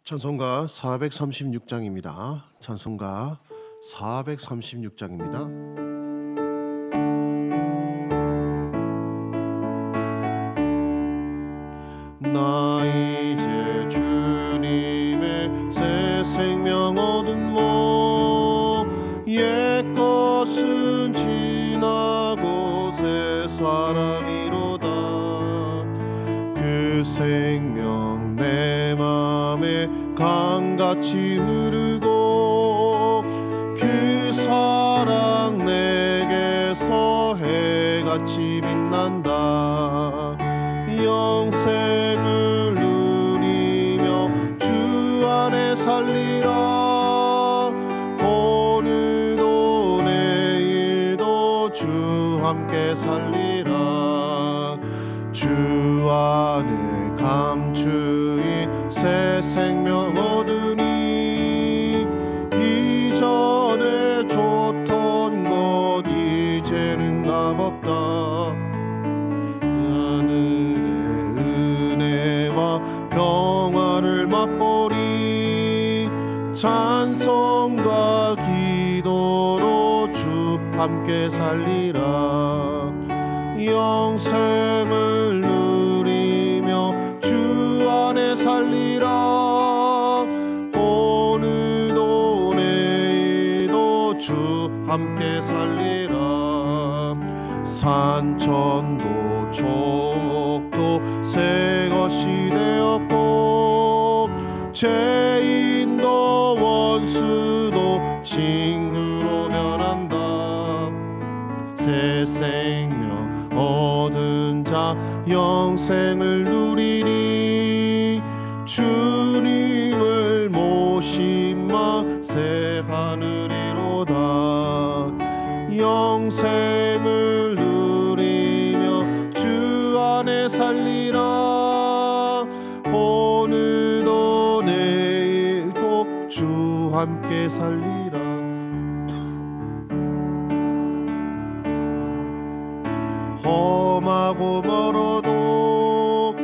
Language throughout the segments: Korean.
찬송가 436장입니다. 찬송가 436장입니다. 나 이제 주님의 새 생명 얻은 모 옛것은 지나고 새 사람이로다. 그 생명 내 맘에 강같이 흐르고 그 사랑 내게서 해같이 빛난다. 영생을 누리며 주 안에 살리라. 오늘도 내일도 주 함께 살리라. 주 안에 감추인 새 생명 얻으니 이전에 줬던 것 이제는 값없다. 평화를 맛보리. 찬송과 기도로 주 함께 살리라. 영생을 누리며 주 안에 살리라. 오늘도 내일도 주 함께 살리라. 산천도 초목도 새 것이 되었고 죄인도 원수도 친구로 변한다. 새 생명 얻은 자 영생을 누리니 주님을 모심마 새 하늘이로다. 영생을 누리며 주 안에 살리라. 오늘도 내일도 주 함께 살리라. 험하고 멀어도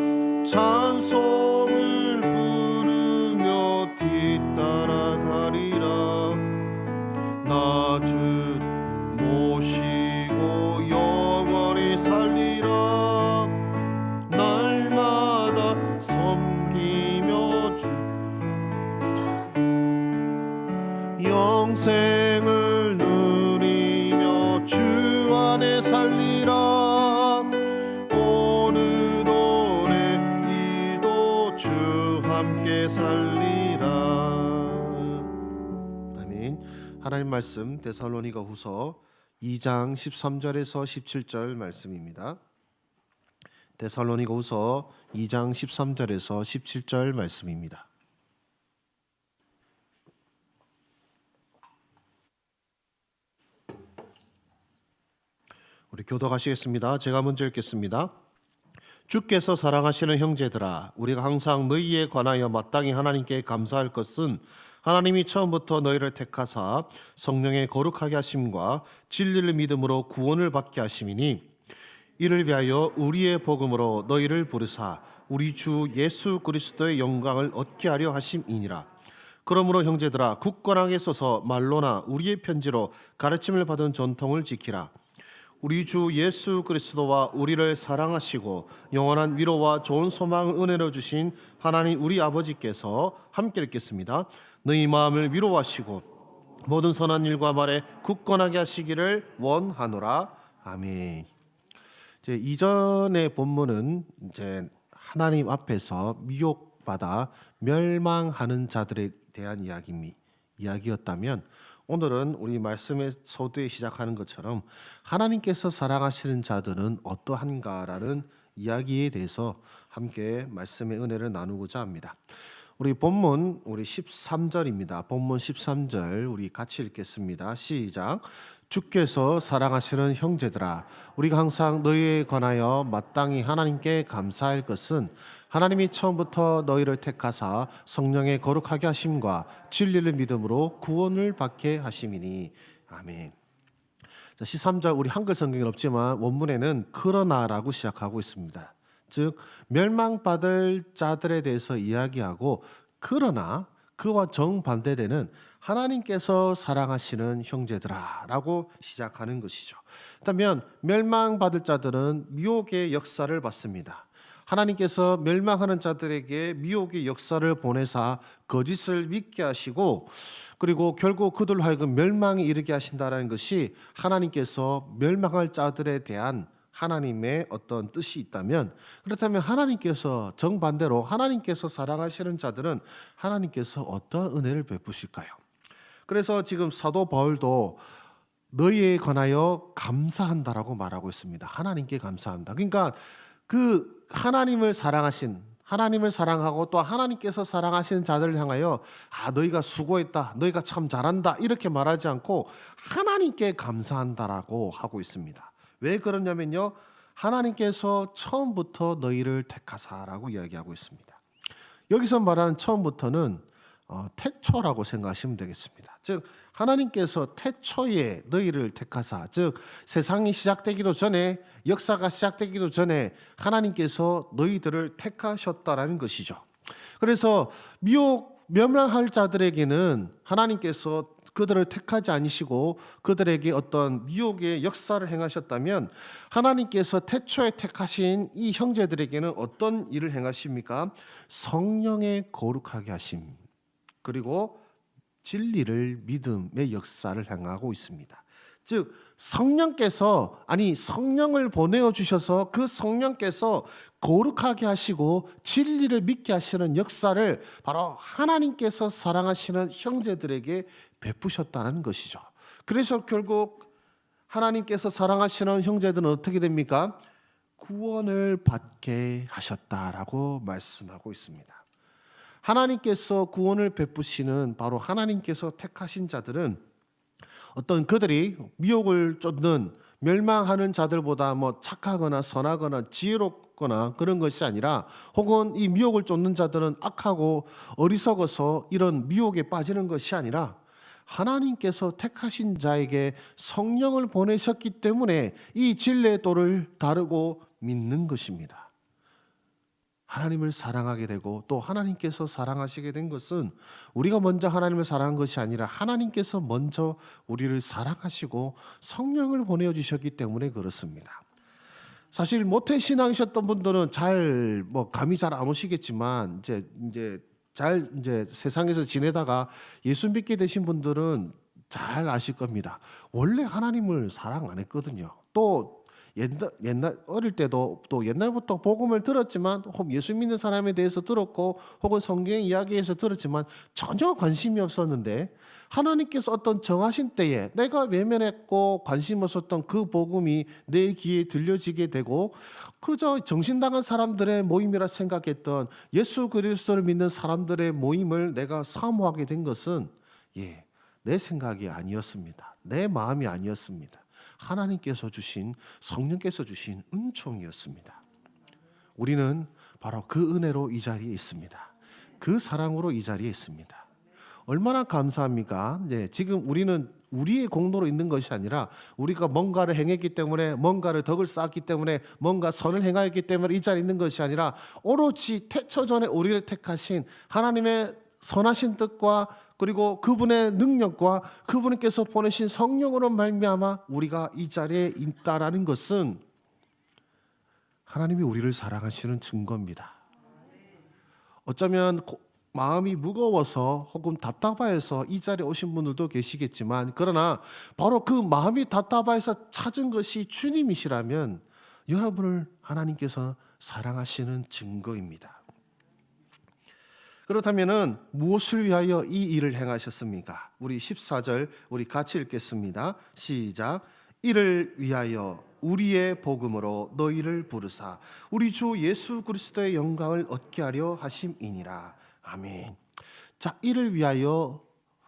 찬송을 부르며 뒤따라가리라. 나 주 모시고 영원히 살리라. 날마다 섬기며 주 영생을 누리며 주 안에 살리라. 오늘도 내일도 주 함께 살리라. 아멘. 하나님 말씀 데살로니가 후서 2장 13절에서 17절 말씀입니다. 데살로니가 후서 2장 13절에서 17절 말씀입니다. 우리 교독하시겠습니다. 제가 먼저 읽겠습니다. 주께서 사랑하시는 형제들아, 우리가 항상 너희에 관하여 마땅히 하나님께 감사할 것은 하나님이 처음부터 너희를 택하사 성령의 거룩하게 하심과 진리를 믿음으로 구원을 받게 하심이니 이를 위하여 우리의 복음으로 너희를 부르사 우리 주 예수 그리스도의 영광을 얻게 하려 하심이니라. 그러므로 형제들아, 굳건하게 서서 말로나 우리의 편지로 가르침을 받은 전통을 지키라. 우리 주 예수 그리스도와 우리를 사랑하시고 영원한 위로와 좋은 소망을 은혜로 주신 하나님 우리 아버지께서 함께 읽겠습니다. 너희 마음을 위로하시고 모든 선한 일과 말에 굳건하게 하시기를 원하노라. 아멘. 이제 이전의 본문은 이제 하나님 앞에서 미혹받아 멸망하는 자들에 대한 이야기였다면, 오늘은 우리 말씀의 서두에 시작하는 것처럼 하나님께서 사랑하시는 자들은 어떠한가라는 이야기에 대해서 함께 말씀의 은혜를 나누고자 합니다. 우리 본문 13절입니다. 본문 13절 우리 같이 읽겠습니다. 시작. 주께서 사랑하시는 형제들아, 우리가 항상 너희에 관하여 마땅히 하나님께 감사할 것은 하나님이 처음부터 너희를 택하사 성령의 거룩하게 하심과 진리를 믿음으로 구원을 받게 하심이니. 아멘. 13절 우리 한글 성경은 없지만 원문에는 그러나라고 시작하고 있습니다. 즉 멸망받을 자들에 대해서 이야기하고 그러나 그와 정반대되는 하나님께서 사랑하시는 형제들아라고 시작하는 것이죠. 그렇다면 멸망받을 자들은 미혹의 역사를 받습니다. 하나님께서 멸망하는 자들에게 미혹의 역사를 보내사 거짓을 믿게 하시고, 그리고 결국 그들로 하여금 멸망에 이르게 하신다는 것이 하나님께서 멸망할 자들에 대한 하나님의 어떤 뜻이 있다면, 그렇다면 하나님께서 정반대로 하나님께서 사랑하시는 자들은 하나님께서 어떤 은혜를 베푸실까요? 그래서 지금 사도 바울도 너희에 관하여 감사한다라고 말하고 있습니다. 하나님께 감사한다. 그러니까 그 하나님을 사랑하고 또 하나님께서 사랑하시는 자들을 향하여 너희가 수고했다, 너희가 참 잘한다 이렇게 말하지 않고 하나님께 감사한다라고 하고 있습니다. 왜 그러냐면요, 하나님께서 처음부터 너희를 택하사라고 이야기하고 있습니다. 여기서 말하는 처음부터는 태초라고 생각하시면 되겠습니다. 즉 하나님께서 태초에 너희를 택하사, 즉 세상이 시작되기도 전에, 역사가 시작되기도 전에 하나님께서 너희들을 택하셨다라는 것이죠. 그래서 멸망할 자들에게는 하나님께서 그들을 택하지 아니시고 그들에게 어떤 미혹의 역사를 행하셨다면, 하나님께서 태초에 택하신 이 형제들에게는 어떤 일을 행하십니까? 성령의 거룩하게 하심, 그리고 진리를 믿음의 역사를 행하고 있습니다. 즉 성령을 보내어 주셔서 그 성령께서 거룩하게 하시고 진리를 믿게 하시는 역사를 바로 하나님께서 사랑하시는 형제들에게 베푸셨다는 것이죠. 그래서 결국 하나님께서 사랑하시는 형제들은 어떻게 됩니까? 구원을 받게 하셨다라고 말씀하고 있습니다. 하나님께서 구원을 베푸시는 바로 하나님께서 택하신 자들은 어떤 그들이 미혹을 쫓는 멸망하는 자들보다 착하거나 선하거나 지혜롭거나 그런 것이 아니라, 혹은 이 미혹을 쫓는 자들은 악하고 어리석어서 이런 미혹에 빠지는 것이 아니라, 하나님께서 택하신 자에게 성령을 보내셨기 때문에 이 진리의 도를 다루고 믿는 것입니다. 하나님을 사랑하게 되고 또 하나님께서 사랑하시게 된 것은 우리가 먼저 하나님을 사랑한 것이 아니라 하나님께서 먼저 우리를 사랑하시고 성령을 보내주셨기 때문에 그렇습니다. 사실 모태 신앙이셨던 분들은 감이 잘 안 오시겠지만 이제 세상에서 지내다가 예수 믿게 되신 분들은 잘 아실 겁니다. 원래 하나님을 사랑 안 했거든요. 또 옛날 어릴 때도 또 옛날부터 복음을 들었지만, 혹은 예수 믿는 사람에 대해서 들었고 혹은 성경 이야기에서 들었지만 전혀 관심이 없었는데, 하나님께서 어떤 정하신 때에 내가 외면했고 관심 없었던 그 복음이 내 귀에 들려지게 되고, 그저 정신당한 사람들의 모임이라 생각했던 예수 그리스도를 믿는 사람들의 모임을 내가 사모하게 된 것은 내 생각이 아니었습니다. 내 마음이 아니었습니다. 하나님께서 주신, 성령께서 주신 은총이었습니다. 우리는 바로 그 은혜로 이 자리에 있습니다. 그 사랑으로 이 자리에 있습니다. 얼마나 감사합니까? 지금 우리는 우리의 공로로 있는 것이 아니라 우리가 뭔가를 행했기 때문에, 뭔가를 덕을 쌓았기 때문에, 뭔가 선을 행하였기 때문에 이 자리에 있는 것이 아니라, 오로지 태초전에 우리를 택하신 하나님의 선하신 뜻과 그리고 그분의 능력과 그분께서 보내신 성령으로 말미암아 우리가 이 자리에 있다라는 것은 하나님이 우리를 사랑하시는 증거입니다. 어쩌면 마음이 무거워서 혹은 답답해서 이 자리에 오신 분들도 계시겠지만, 그러나 바로 그 마음이 답답해서 찾은 것이 주님이시라면 여러분을 하나님께서 사랑하시는 증거입니다. 그렇다면 무엇을 위하여 이 일을 행하셨습니까? 우리 14절 우리 같이 읽겠습니다. 시작. 이를 위하여 우리의 복음으로 너희를 부르사 우리 주 예수 그리스도의 영광을 얻게 하려 하심이니라. 아멘. 자, 이를 위하여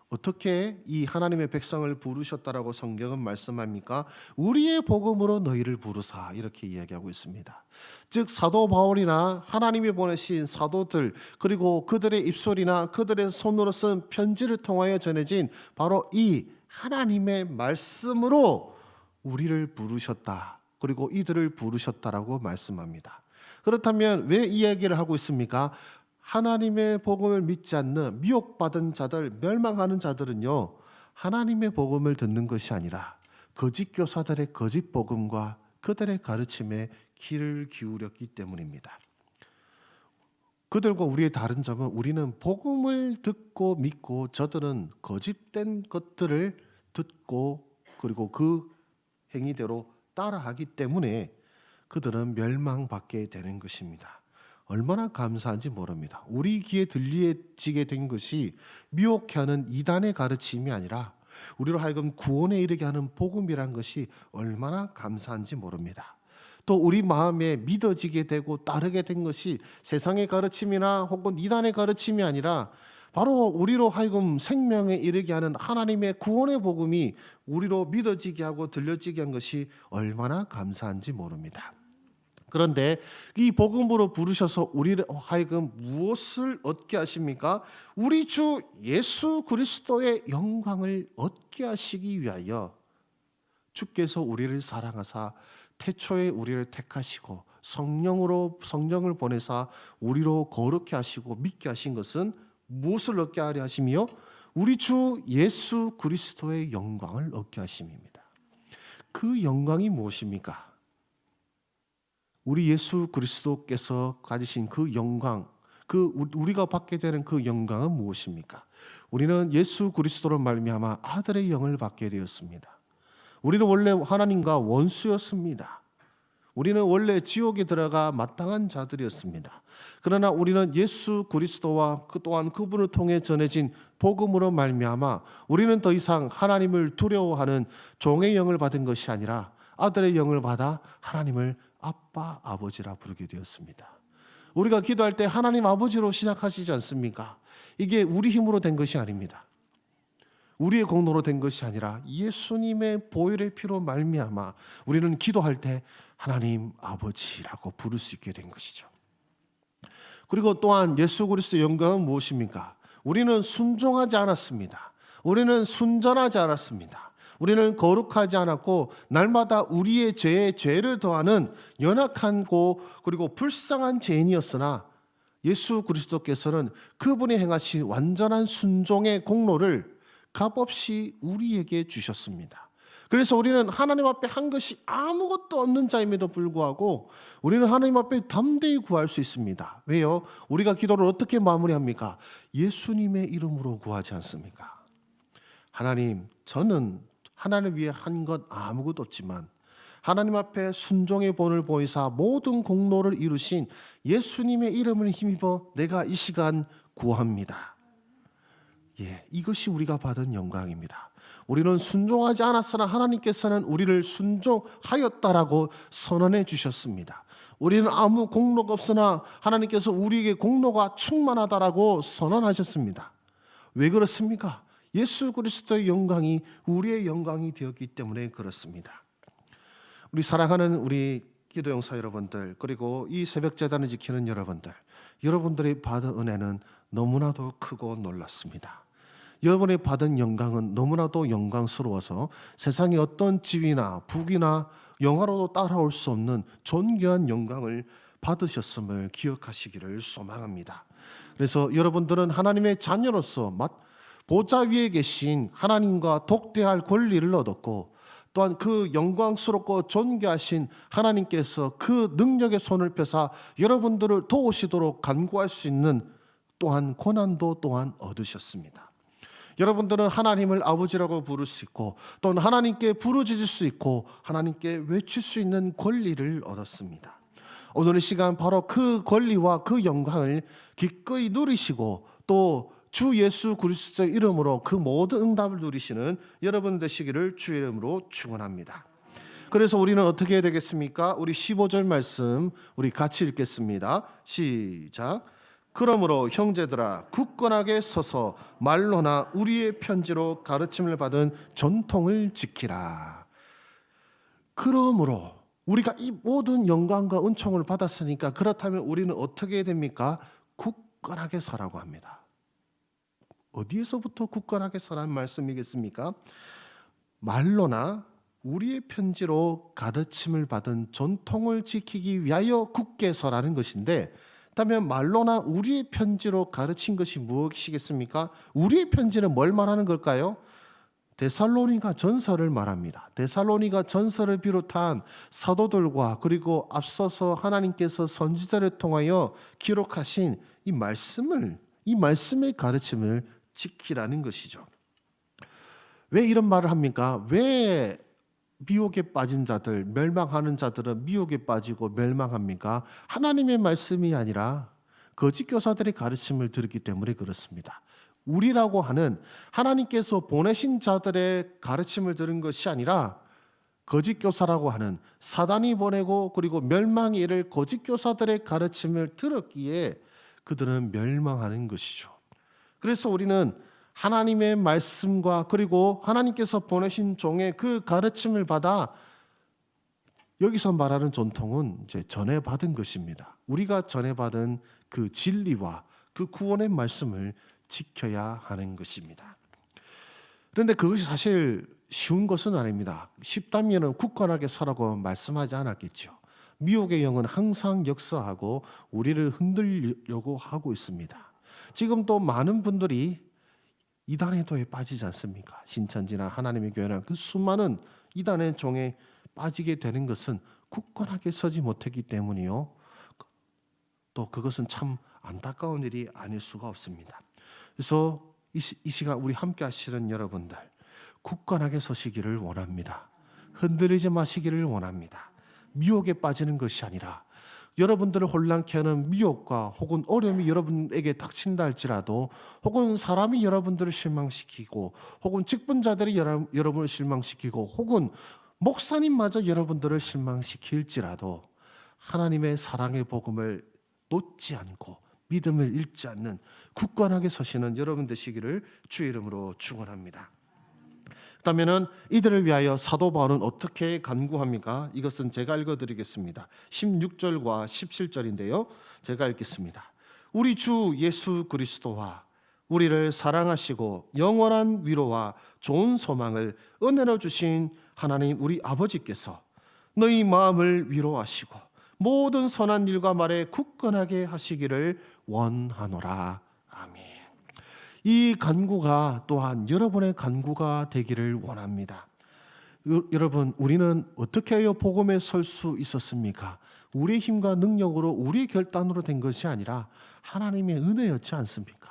어떻게 이 하나님의 백성을 부르셨다라고 성경은 말씀합니까? 우리의 복음으로 너희를 부르사, 이렇게 이야기하고 있습니다. 즉 사도 바울이나 하나님이 보내신 사도들, 그리고 그들의 입술이나 그들의 손으로 쓴 편지를 통하여 전해진 바로 이 하나님의 말씀으로 우리를 부르셨다, 그리고 이들을 부르셨다라고 말씀합니다. 그렇다면 왜 이 이야기를 하고 있습니까? 하나님의 복음을 믿지 않는 미혹받은 자들, 멸망하는 자들은요, 하나님의 복음을 듣는 것이 아니라 거짓 교사들의 거짓 복음과 그들의 가르침에 귀를 기울였기 때문입니다. 그들과 우리의 다른 점은 우리는 복음을 듣고 믿고 저들은 거짓된 것들을 듣고 그리고 그 행위대로 따라하기 때문에 그들은 멸망받게 되는 것입니다. 얼마나 감사한지 모릅니다. 우리 귀에 들리지게 된 것이 미혹해 하는 이단의 가르침이 아니라 우리로 하여금 구원에 이르게 하는 복음이란 것이 얼마나 감사한지 모릅니다. 또 우리 마음에 믿어지게 되고 따르게 된 것이 세상의 가르침이나 혹은 이단의 가르침이 아니라 바로 우리로 하여금 생명에 이르게 하는 하나님의 구원의 복음이 우리로 믿어지게 하고 들려지게 한 것이 얼마나 감사한지 모릅니다. 그런데 이 복음으로 부르셔서 우리를 하여금 무엇을 얻게 하십니까? 우리 주 예수 그리스도의 영광을 얻게 하시기 위하여 주께서 우리를 사랑하사 태초에 우리를 택하시고 성령을 보내사 우리로 거룩해 하시고 믿게 하신 것은 무엇을 얻게 하려 하심이요? 우리 주 예수 그리스도의 영광을 얻게 하심입니다. 그 영광이 무엇입니까? 우리 예수 그리스도께서 가지신 그 영광, 우리가 받게 되는 그 영광은 무엇입니까? 우리는 예수 그리스도로 말미암아 아들의 영을 받게 되었습니다. 우리는 원래 하나님과 원수였습니다. 우리는 원래 지옥에 들어가 마땅한 자들이었습니다. 그러나 우리는 예수 그리스도와 또한 그분을 통해 전해진 복음으로 말미암아 우리는 더 이상 하나님을 두려워하는 종의 영을 받은 것이 아니라 아들의 영을 받아 하나님을 아빠, 아버지라 부르게 되었습니다. 우리가 기도할 때 하나님 아버지로 시작하시지 않습니까? 이게 우리 힘으로 된 것이 아닙니다. 우리의 공로로 된 것이 아니라 예수님의 보혈의 피로 말미암아 우리는 기도할 때 하나님 아버지라고 부를 수 있게 된 것이죠. 그리고 또한 예수 그리스도의 영광은 무엇입니까? 우리는 순종하지 않았습니다. 우리는 순전하지 않았습니다. 우리는 거룩하지 않았고 날마다 우리의 죄에 죄를 더하는 연약하고 그리고 불쌍한 죄인이었으나 예수 그리스도께서는 그분이 행하신 완전한 순종의 공로를 값없이 우리에게 주셨습니다. 그래서 우리는 하나님 앞에 한 것이 아무것도 없는 자임에도 불구하고 우리는 하나님 앞에 담대히 구할 수 있습니다. 왜요? 우리가 기도를 어떻게 마무리합니까? 예수님의 이름으로 구하지 않습니까? 하나님, 저는 하나님을 위해 한 것 아무것도 없지만 하나님 앞에 순종의 본을 보이사 모든 공로를 이루신 예수님의 이름을 힘입어 내가 이 시간 구합니다. 이것이 우리가 받은 영광입니다. 우리는 순종하지 않았으나 하나님께서는 우리를 순종하였다라고 선언해 주셨습니다. 우리는 아무 공로가 없으나 하나님께서 우리에게 공로가 충만하다라고 선언하셨습니다. 왜 그렇습니까? 예수 그리스도의 영광이 우리의 영광이 되었기 때문에 그렇습니다. 우리 사랑하는 우리 기도용사 여러분들, 그리고 이 새벽 제단을 지키는 여러분들이 받은 은혜는 너무나도 크고 놀랐습니다. 여러분이 받은 영광은 너무나도 영광스러워서 세상의 어떤 지위나 부귀나 영화로도 따라올 수 없는 존귀한 영광을 받으셨음을 기억하시기를 소망합니다. 그래서 여러분들은 하나님의 자녀로서 보좌 위에 계신 하나님과 독대할 권리를 얻었고 또한 그 영광스럽고 존귀하신 하나님께서 그 능력의 손을 펴사 여러분들을 도우시도록 간구할 수 있는 또한 고난도 또한 얻으셨습니다. 여러분들은 하나님을 아버지라고 부를 수 있고 또는 하나님께 부르짖을 수 있고 하나님께 외칠 수 있는 권리를 얻었습니다. 오늘 이 시간 바로 그 권리와 그 영광을 기꺼이 누리시고 또 주 예수 그리스도의 이름으로 그 모든 응답을 누리시는 여러분 되시기를 주의 이름으로 축원합니다. 그래서 우리는 어떻게 해야 되겠습니까? 우리 15절 말씀 우리 같이 읽겠습니다. 시작. 그러므로 형제들아 굳건하게 서서 말로나 우리의 편지로 가르침을 받은 전통을 지키라. 그러므로 우리가 이 모든 영광과 은총을 받았으니까 그렇다면 우리는 어떻게 해야 됩니까? 굳건하게 서라고 합니다. 어디에서부터 굳건하게 서라는 말씀이겠습니까? 말로나 우리의 편지로 가르침을 받은 전통을 지키기 위하여 굳게 서라는 것인데 그렇다면 말로나 우리의 편지로 가르친 것이 무엇이겠습니까? 우리의 편지는 뭘 말하는 걸까요? 데살로니가 전서를 말합니다. 데살로니가 전서를 비롯한 사도들과 그리고 앞서서 하나님께서 선지자를 통하여 기록하신 이 말씀의 가르침을 지키라는 것이죠. 왜 이런 말을 합니까? 왜 미혹에 빠진 자들, 멸망하는 자들은 미혹에 빠지고 멸망합니까? 하나님의 말씀이 아니라 거짓 교사들의 가르침을 들었기 때문에 그렇습니다. 우리라고 하는 하나님께서 보내신 자들의 가르침을 들은 것이 아니라 거짓 교사라고 하는 사단이 보내고 그리고 멸망에 이를 거짓 교사들의 가르침을 들었기에 그들은 멸망하는 것이죠. 그래서 우리는 하나님의 말씀과 그리고 하나님께서 보내신 종의 그 가르침을 받아 여기서 말하는 전통은 이제 전해받은 것입니다. 우리가 전해받은 그 진리와 그 구원의 말씀을 지켜야 하는 것입니다. 그런데 그것이 사실 쉬운 것은 아닙니다. 쉽다면 굳건하게 서라고 말씀하지 않았겠죠. 미혹의 영은 항상 역사하고 우리를 흔들려고 하고 있습니다. 지금 또 많은 분들이 이단의 도에 빠지지 않습니까? 신천지나 하나님의 교회나 그 수많은 이단의 종에 빠지게 되는 것은 굳건하게 서지 못했기 때문이요. 또 그것은 참 안타까운 일이 아닐 수가 없습니다. 그래서 이 시간 우리 함께 하시는 여러분들 굳건하게 서시기를 원합니다. 흔들리지 마시기를 원합니다. 미혹에 빠지는 것이 아니라 여러분들을 혼란케 하는 미혹과 혹은 어려움이 여러분에게 닥친다 할지라도 혹은 사람이 여러분들을 실망시키고 혹은 직분자들이 여러분을 실망시키고 혹은 목사님마저 여러분들을 실망시킬지라도 하나님의 사랑의 복음을 놓지 않고 믿음을 잃지 않는 굳건하게 서시는 여러분 되시기를 주의 이름으로 축원합니다. 그렇다면 이들을 위하여 사도 바울은 어떻게 간구합니까? 이것은 제가 읽어드리겠습니다. 16절과 17절인데요. 제가 읽겠습니다. 우리 주 예수 그리스도와 우리를 사랑하시고 영원한 위로와 좋은 소망을 은혜로 주신 하나님 우리 아버지께서 너희 마음을 위로하시고 모든 선한 일과 말에 굳건하게 하시기를 원하노라. 아멘. 이 간구가 또한 여러분의 간구가 되기를 원합니다. 여러분, 우리는 어떻게 하여 복음에 설 수 있었습니까? 우리의 힘과 능력으로 우리의 결단으로 된 것이 아니라 하나님의 은혜였지 않습니까?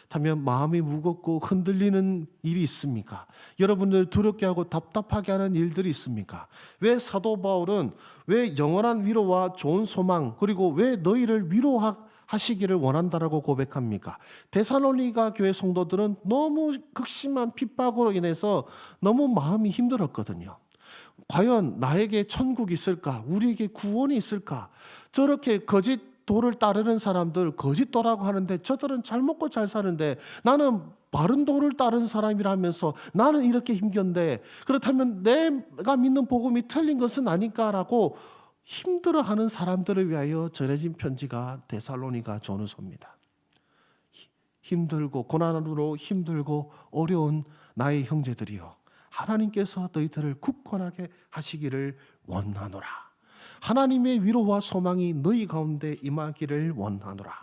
그렇다면 마음이 무겁고 흔들리는 일이 있습니까? 여러분들 두렵게 하고 답답하게 하는 일들이 있습니까? 왜 사도 바울은 왜 영원한 위로와 좋은 소망 그리고 왜 너희를 위로하시기를 원한다라고 고백합니까? 데살로니가 교회 성도들은 너무 극심한 핍박으로 인해서 너무 마음이 힘들었거든요. 과연 나에게 천국이 있을까? 우리에게 구원이 있을까? 저렇게 거짓 도를 따르는 사람들 거짓도라고 하는데 저들은 잘 먹고 잘 사는데 나는 바른 도를 따르는 사람이라면서 나는 이렇게 힘든데 그렇다면 내가 믿는 복음이 틀린 것은 아닐까라고 힘들어하는 사람들을 위하여 전해진 편지가 데살로니가 전후서입니다. 힘들고 고난으로 힘들고 어려운 나의 형제들이여 하나님께서 너희들을 굳건하게 하시기를 원하노라. 하나님의 위로와 소망이 너희 가운데 임하기를 원하노라.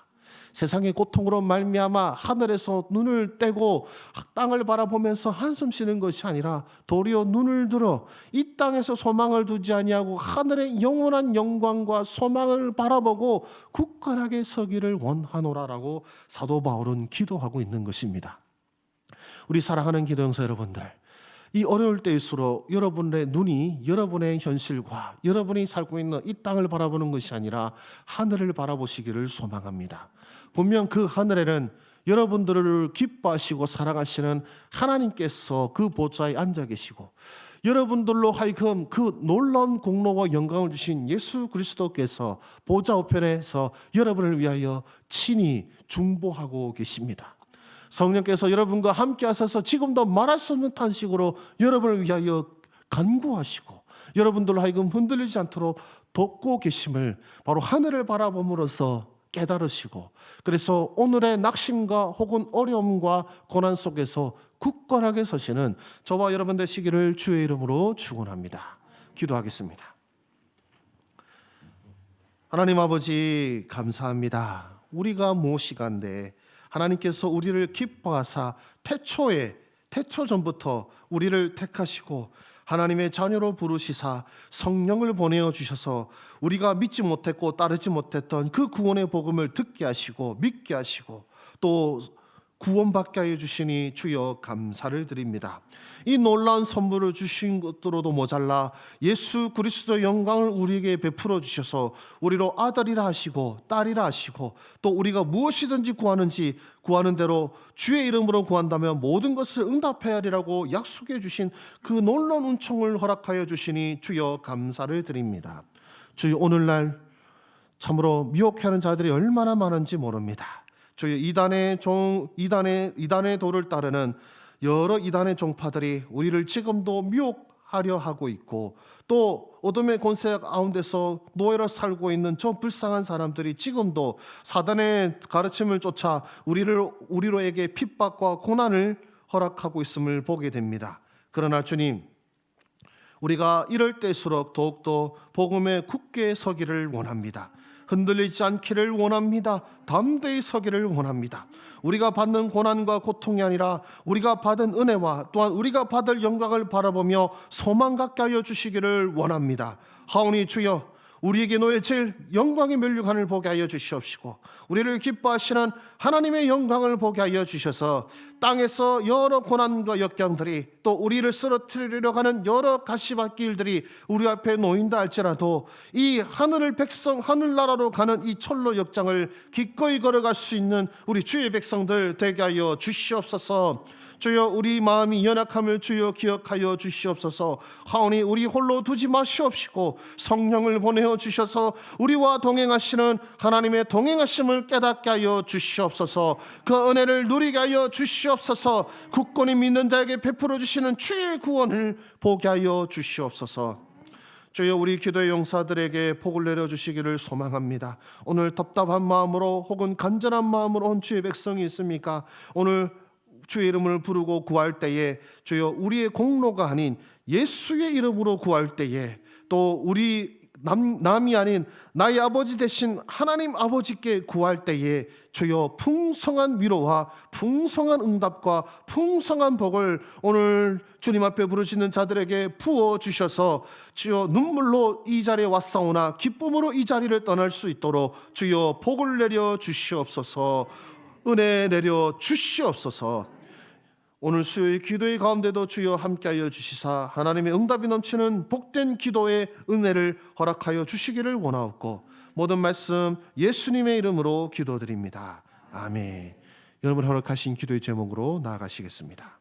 세상의 고통으로 말미암아 하늘에서 눈을 떼고 땅을 바라보면서 한숨 쉬는 것이 아니라 도리어 눈을 들어 이 땅에서 소망을 두지 아니하고 하늘의 영원한 영광과 소망을 바라보고 굳건하게 서기를 원하노라라고 사도 바울은 기도하고 있는 것입니다. 우리 사랑하는 기도영사 여러분들, 이 어려울 때일수록 여러분의 눈이 여러분의 현실과 여러분이 살고 있는 이 땅을 바라보는 것이 아니라 하늘을 바라보시기를 소망합니다. 분명 그 하늘에는 여러분들을 기뻐하시고 사랑하시는 하나님께서 그 보좌에 앉아 계시고 여러분들로 하여금 그 놀라운 공로와 영광을 주신 예수 그리스도께서 보좌 우편에서 여러분을 위하여 친히 중보하고 계십니다. 성령께서 여러분과 함께 하셔서 지금도 말할 수 없는 탄식으로 여러분을 위하여 간구하시고 여러분들로 하여금 흔들리지 않도록 돕고 계심을 바로 하늘을 바라봄으로써 깨달으시고 그래서 오늘의 낙심과 혹은 어려움과 고난 속에서 굳건하게 서시는 저와 여러분 되시기를 주의 이름으로 축원합니다. 기도하겠습니다. 하나님 아버지 감사합니다. 우리가 무엇이간데 하나님께서 우리를 기뻐하사 태초 전부터 우리를 택하시고 하나님의 자녀로 부르시사 성령을 보내어 주셔서 우리가 믿지 못했고 따르지 못했던 그 구원의 복음을 듣게 하시고 믿게 하시고 또 구원받게 하여 주시니 주여 감사를 드립니다. 이 놀라운 선물을 주신 것으로도 모자라 예수 그리스도의 영광을 우리에게 베풀어 주셔서 우리로 아들이라 하시고 딸이라 하시고 또 우리가 무엇이든지 구하는지 구하는 대로 주의 이름으로 구한다면 모든 것을 응답해야 하리라고 약속해 주신 그 놀라운 은총을 허락하여 주시니 주여 감사를 드립니다. 주여 오늘날 참으로 미혹하는 자들이 얼마나 많은지 모릅니다. 주여 이단의 도를 따르는 여러 이단의 종파들이 우리를 지금도 미혹하려 하고 있고 또 어둠의 권세 가운데서 노예로 살고 있는 저 불쌍한 사람들이 지금도 사단의 가르침을 쫓아 우리로에게 핍박과 고난을 허락하고 있음을 보게 됩니다. 그러나 주님, 우리가 이럴 때일수록 더욱더 복음에 굳게 서기를 원합니다. 흔들리지 않기를 원합니다. 담대히 서기를 원합니다. 우리가 받는 고난과 고통이 아니라 우리가 받은 은혜와 또한 우리가 받을 영광을 바라보며 소망 갖게 하여 주시기를 원합니다. 하오니 주여, 우리에게 놓여질 영광의 면류관을 보게 하여 주시옵시고 우리를 기뻐하시는 하나님의 영광을 보게 하여 주셔서 땅에서 여러 고난과 역경들이 또 우리를 쓰러뜨리려 하는 여러 가시밭길들이 우리 앞에 놓인다 할지라도 이 하늘나라로 가는 이 철로 역장을 기꺼이 걸어갈 수 있는 우리 주의 백성들 되게 하여 주시옵소서. 주여, 우리 마음이 연약함을 주여 기억하여 주시옵소서. 하오니 우리 홀로 두지 마시옵시고 성령을 보내어 주셔서 우리와 동행하시는 하나님의 동행하심을 깨닫게 하여 주시옵소서. 그 은혜를 누리게 하여 주시옵소서. 굳건히 믿는 자에게 베풀어 주시는 주의 구원을 보게 하여 주시옵소서. 주여, 우리 기도의 용사들에게 복을 내려주시기를 소망합니다. 오늘 답답한 마음으로 혹은 간절한 마음으로 온 주의 백성이 있습니까? 오늘 주의 이름을 부르고 구할 때에 주여, 우리의 공로가 아닌 예수의 이름으로 구할 때에 또 우리 남이 아닌 나의 아버지 되신 하나님 아버지께 구할 때에 주여 풍성한 위로와 풍성한 응답과 풍성한 복을 오늘 주님 앞에 부르시는 자들에게 부어주셔서 주여 눈물로 이 자리에 왔사오나 기쁨으로 이 자리를 떠날 수 있도록 주여 복을 내려 주시옵소서. 은혜 내려 주시옵소서. 오늘 수요일 기도의 가운데도 주여 함께하여 주시사 하나님의 응답이 넘치는 복된 기도의 은혜를 허락하여 주시기를 원하옵고 모든 말씀 예수님의 이름으로 기도드립니다. 아멘. 여러분 허락하신 기도의 제목으로 나아가시겠습니다.